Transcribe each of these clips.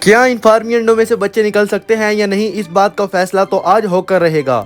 क्या इन फार्मी अंडों में से बच्चे निकल सकते हैं या नहीं, इस बात का फैसला तो आज होकर रहेगा।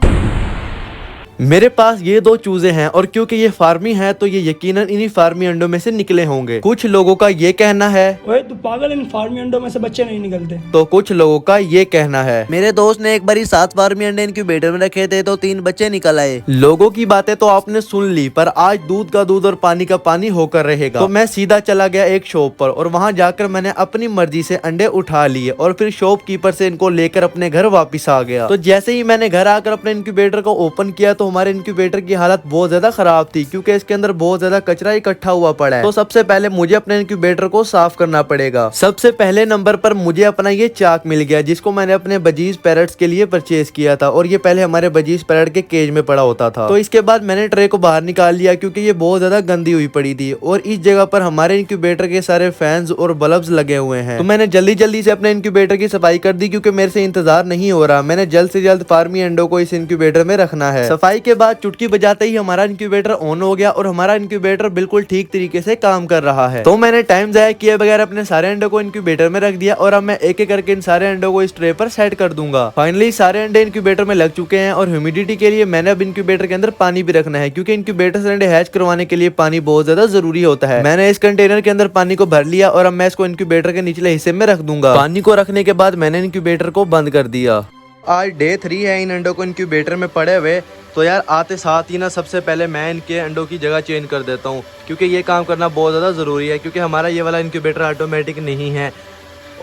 मेरे पास ये दो चूजे हैं और क्योंकि ये फार्मी हैं तो ये यकीनन इन्हीं फार्मी अंडों में से निकले होंगे। कुछ लोगों का ये कहना है, ओए तू पागल, इन फार्मी अंडों में से बच्चे नहीं निकलते। तो कुछ लोगों का ये कहना है, मेरे दोस्त ने एक बार 7 फार्मी अंडे इनक्यूबेटर में रखे थे तो 3 बच्चे निकल आए। लोगों की बातें तो आपने सुन ली, पर आज दूध का दूध और पानी का पानी होकर रहेगा। तो मैं सीधा चला गया एक शॉप पर और वहां जाकर मैंने अपनी मर्जी से अंडे उठा लिए और फिर शॉपकीपर से इनको लेकर अपने घर वापस आ गया। तो जैसे ही मैंने घर आकर अपने इनक्यूबेटर को ओपन किया तो हमारे इनक्यूबेटर की हालत बहुत ज्यादा खराब थी, क्योंकि इसके अंदर बहुत ज्यादा कचरा इकट्ठा हुआ पड़ा है। तो सबसे पहले मुझे अपने इनक्यूबेटर को साफ करना पड़ेगा। सबसे पहले नंबर पर मुझे अपना ये चाक मिल गया, जिसको मैंने अपने बजीज पैरट्स के लिए परचेज किया था और ये पहले हमारे बजीज पैरट के केज में पड़ा होता था। तो इसके बाद मैंने ट्रे को बाहर निकाल लिया, क्योंकि ये बहुत ज्यादा गंदी हुई पड़ी थी और इस जगह पर हमारे इनक्यूबेटर के सारे फैंस और बल्ब्स लगे हुए हैं। तो मैंने जल्दी जल्दी से अपने इनक्यूबेटर की सफाई कर दी, क्योंकि मेरे से इंतजार नहीं हो रहा। मैंने जल्द से जल्द फार्मी अंडों को इस इनक्यूबेटर में रखना है। सफाई के बाद चुटकी बजाते ही हमारा इनक्यूबेटर ऑन हो गया और हमारा इनक्यूबेटर बिल्कुल ठीक तरीके से काम कर रहा है। तो मैंने टाइम जाया किए बगैर अपने सारे अंडों को इनक्यूबेटर में रख दिया और अब मैं एक एक करके इन सारे अंडों को इस ट्रे पर सेट कर दूंगा। फाइनली सारे अंडे इनक्यूबेटर में लग चुके हैं और ह्यूमिडिटी के लिए मैंने अब इनक्यूबेटर के अंदर पानी भी रखना है, क्योंकि इनक्यूबेटर से अंडे हैच करवाने के लिए पानी बहुत ज्यादा जरूरी होता है। मैंने इस कंटेनर के अंदर पानी को भर लिया और अब मैं इसको इनक्यूबेटर के निचले हिस्से में रख दूंगा। पानी को रखने के बाद मैंने इनक्यूबेटर को बंद कर दिया। आज डे 3 है इन अंडों को इनक्यूबेटर में पड़े हुए। तो यार आते साथ ही ना सबसे पहले मैं इनके अंडों की जगह चेंज कर देता हूँ, क्योंकि ये काम करना बहुत ज़्यादा ज़रूरी है, क्योंकि हमारा ये वाला इनक्यूबेटर ऑटोमेटिक नहीं है।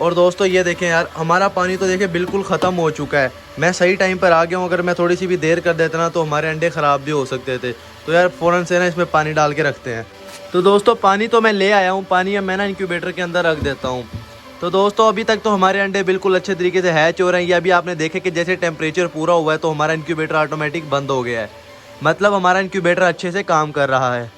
और दोस्तों ये देखें यार, हमारा पानी तो देखें बिल्कुल ख़त्म हो चुका है। मैं सही टाइम पर आ गया हूँ। अगर मैं थोड़ी सी भी देर कर देता ना तो हमारे अंडे ख़राब भी हो सकते थे। तो यार फ़ौरन से ना इसमें पानी डाल के रखते हैं। तो दोस्तों पानी तो मैं ले आया हूँ, पानी अब मैं ना इनक्यूबेटर के अंदर रख देता हूँ। तो दोस्तों अभी तक तो हमारे अंडे बिल्कुल अच्छे तरीके से हैच हो रहे हैं। ये अभी आपने देखे कि जैसे टेम्परेचर पूरा हुआ है तो हमारा इनक्यूबेटर ऑटोमेटिक बंद हो गया है, मतलब हमारा इनक्यूबेटर अच्छे से काम कर रहा है।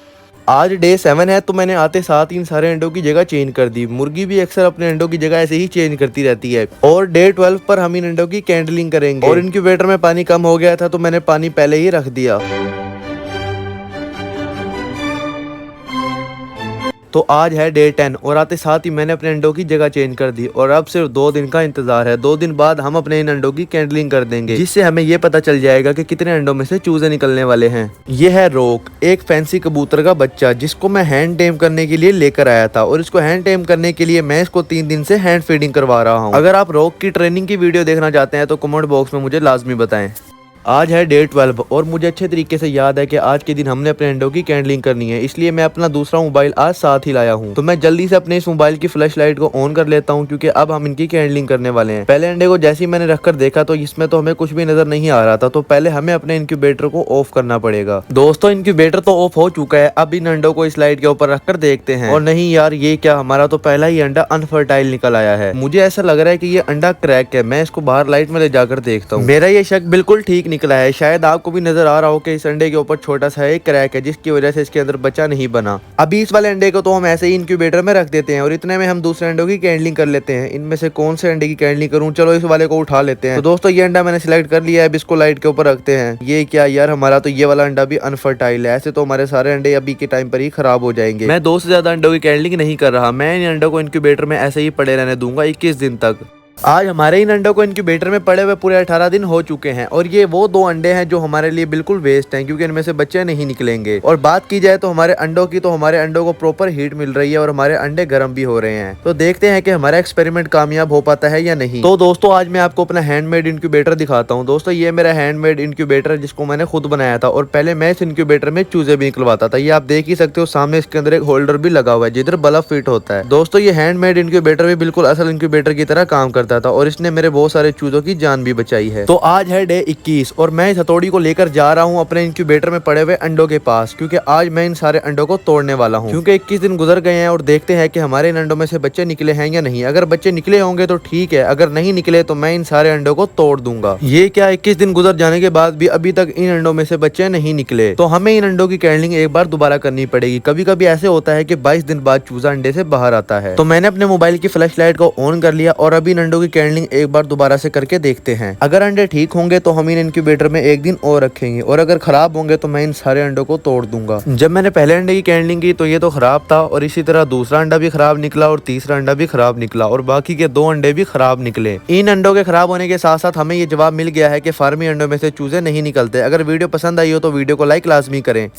आज डे 7 है तो मैंने आते साथ इन सारे अंडों की जगह चेंज कर दी। मुर्गी भी अक्सर अपने अंडों की जगह ऐसे ही चेंज करती रहती है। और डे 12 पर हम इन अंडों की कैंडलिंग करेंगे। और इनक्यूबेटर में पानी कम हो गया था तो मैंने पानी पहले ही रख दिया। तो आज है डे 10 और आते साथ ही मैंने अपने अंडों की जगह चेंज कर दी और अब सिर्फ 2 दिन का इंतजार है। 2 दिन बाद हम अपने इन अंडों की कैंडलिंग कर देंगे, जिससे हमें ये पता चल जाएगा कि कितने अंडों में से चूजे निकलने वाले हैं। ये है रोक, एक फैंसी कबूतर का बच्चा, जिसको मैं हैंड टेम करने के लिए लेकर आया था और इसको हैंड टेम करने के लिए मैं इसको 3 दिन से हैंड फीडिंग करवा रहा हूँ। अगर आप रोक की ट्रेनिंग की वीडियो देखना चाहते हैं तो कमेंट बॉक्स में मुझे लाजमी बताएं। आज है डे 12 और मुझे अच्छे तरीके से याद है कि आज के दिन हमने अपने अंडों की कैंडलिंग करनी है, इसलिए मैं अपना दूसरा मोबाइल आज साथ ही लाया हूँ। तो मैं जल्दी से अपने इस मोबाइल की फ्लैश लाइट को ऑन कर लेता हूँ, क्योंकि अब हम इनकी कैंडलिंग करने वाले हैं। पहले अंडे को जैसे ही मैंने रखकर देखा तो इसमें तो हमें कुछ भी नजर नहीं आ रहा था, तो पहले हमें अपने इनक्यूबेटर को ऑफ करना पड़ेगा। दोस्तों इनक्यूबेटर तो ऑफ हो चुका है, अब इन अंडों को इस लाइट के ऊपर रखकर देखते हैं। और नहीं यार, ये क्या, हमारा तो पहला ही अंडा अनफर्टाइल निकल आया है। मुझे ऐसा लग रहा है कि ये अंडा क्रैक है। मैं इसको बाहर लाइट में ले जाकर देखता हूँ। मेरा ये शक बिल्कुल ठीक निकला है। शायद आपको भी नजर आ रहा हो कि इस अंडे के ऊपर छोटा सा एक क्रैक है, जिसकी वजह से इसके अंदर बच्चा नहीं बना। अभी इस वाले अंडे को तो हम ऐसे ही इनक्यूबेटर में रख देते हैं और इतने में हम दूसरे अंडों की कैंडलिंग कर लेते हैं। इनमें से कौन से अंडे की कैंडलिंग करूं, चलो इस वाले को उठा लेते हैं। तो दोस्तों ये अंडा मैंने सिलेक्ट कर लिया है, अब इसको लाइट के ऊपर रखते हैं। ये क्या यार, हमारा तो ये वाला अंडा भी अनफर्टाइल है। ऐसे तो हमारे सारे अंडे अभी के टाइम पर ही खराब हो जाएंगे। मैं 2 से ज्यादा अंडों की कैंडलिंग नहीं कर रहा। मैं इन अंडों को इनक्यूबेटर में ऐसे ही पड़े रहने दूंगा 21 दिन तक। आज हमारे इन अंडों को इनक्यूबेटर में पड़े हुए पूरे 18 दिन हो चुके हैं और ये वो 2 अंडे हैं जो हमारे लिए बिल्कुल वेस्ट हैं, क्योंकि इनमें से बच्चे नहीं निकलेंगे। और बात की जाए तो हमारे अंडों की, तो हमारे अंडों को प्रॉपर हीट मिल रही है और हमारे अंडे गर्म भी हो रहे हैं। तो देखते हैं कि हमारा एक्सपेरिमेंट कामयाब हो पाता है या नहीं। तो दोस्तों आज मैं आपको अपना हैंडमेड इनक्यूबेटर दिखाता हूँ। दोस्तों ये मेरा हैंडमेड इनक्यूबेटर है, जिसको मैंने खुद बनाया था और पहले मैं इस इनक्यूबेटर में चूजे भी निकलवाता था। ये आप देख ही सकते हो, सामने इसके अंदर एक होल्डर भी लगा हुआ है जिधर बल्ब फिट होता है। दोस्तों ये हैंडमेड इनक्यूबेटर भी बिल्कुल असल इनक्यूबेटर की तरह काम करता था और इसने बहुत सारे चूजों की जान भी बचाई है। तो आज है डे 21 और मैं इस हथौड़ी को लेकर जा रहा हूँ अपने इनक्यूबेटर में पड़े हुए अंडों के पास, क्योंकि आज मैं इन सारे अंडों को तोड़ने वाला हूँ। क्योंकि 21 दिन गुजर गए हैं और देखते हैं कि हमारे इन अंडों में से बच्चे निकले हैं या नहीं। अगर बच्चे निकले होंगे तो ठीक है, अगर नहीं निकले तो मैं इन सारे अंडों को तोड़ दूंगा। ये क्या, 21 दिन गुजर जाने के बाद भी अभी तक इन अंडों में से बच्चे नहीं निकले, तो हमें इन अंडों की कैंडलिंग एक बार दोबारा करनी पड़ेगी। कभी कभी ऐसे होता है कि 22 दिन बाद चूजा अंडे से बाहर आता है। तो मैंने अपने मोबाइल की फ्लैश लाइट को ऑन कर लिया और अभी इन अंडों अंडों की कैंडलिंग एक बार दोबारा से करके देखते हैं। अगर अंडे ठीक होंगे तो हम इन इनक्यूबेटर में एक दिन और रखेंगे, और अगर खराब होंगे तो मैं इन सारे अंडों को तोड़ दूंगा। जब मैंने पहले अंडे की कैंडलिंग की तो ये तो खराब था, और इसी तरह दूसरा अंडा भी खराब निकला और तीसरा अंडा भी खराब निकला, और बाकी के 2 अंडे भी खराब निकले। इन अंडों के खराब होने के साथ साथ हमें ये जवाब मिल गया है कि फार्मी अंडों में से चूजे नहीं निकलते। अगर वीडियो पसंद आई हो तो वीडियो को लाइक लाजमी करें।